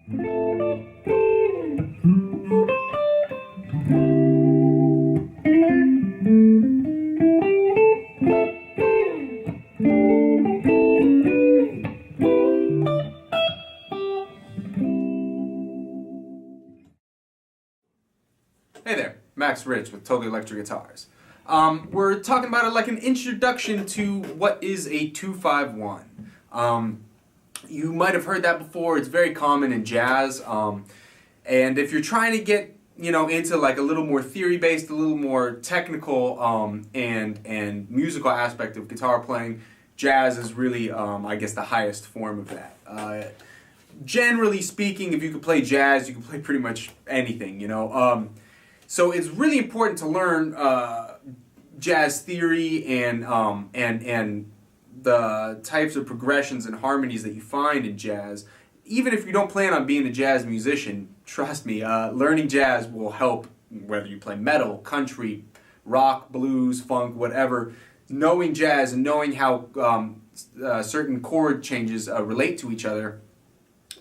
Hey there, Max Rich with Totally Electric Guitars. We're talking about like an introduction to what is a 2-5-1. You might have heard that before. It's very common in jazz. And if you're trying to get into like a little more theory-based, a little more technical and musical aspect of guitar playing, jazz is really, I guess, the highest form of that. Generally speaking, if you can play jazz, you can play pretty much anything, So it's really important to learn jazz theory and the types of progressions and harmonies that you find in jazz. Even if you don't plan on being a jazz musician, trust me, learning jazz will help whether you play metal, country, rock, blues, funk, whatever. Knowing jazz and knowing how certain chord changes relate to each other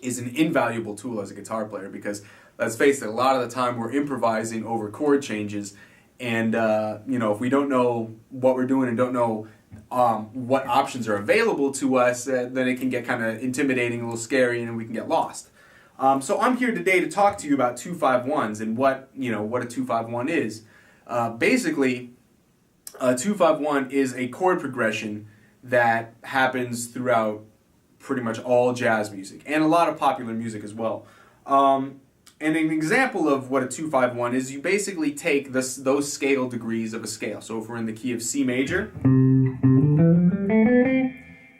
is an invaluable tool as a guitar player, because let's face it, a lot of the time we're improvising over chord changes, and if we don't know what we're doing and don't know what options are available to us, then it can get kind of intimidating, a little scary, and we can get lost. So I'm here today to talk to you about 2-5-1s and what a 2-5-1 is. Basically, a 2-5-1 is a chord progression that happens throughout pretty much all jazz music and a lot of popular music as well. And an example of what a 2-5-1 is, you basically take those scale degrees of a scale. So if we're in the key of C major,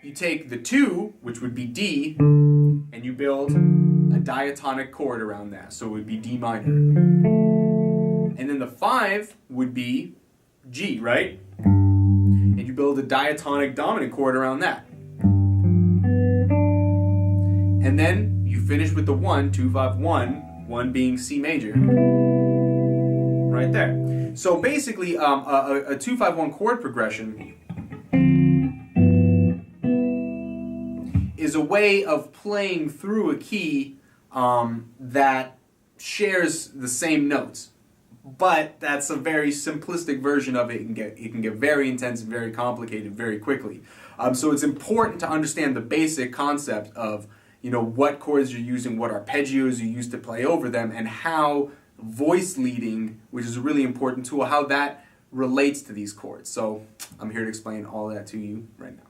you take the 2, which would be D, and you build a diatonic chord around that. So it would be D minor. And then the 5 would be G, right? And you build a diatonic dominant chord around that. And then you finish with the 1, 2-5-1, 1 being C major, right there. So basically, a 2-5-1 chord progression is a way of playing through a key that shares the same notes. But that's a very simplistic version of it. It can get very intense and very complicated very quickly. So it's important to understand the basic concept of what chords you're using, what arpeggios you use to play over them, and how voice leading, which is a really important tool, how that relates to these chords. So I'm here to explain all of that to you right now.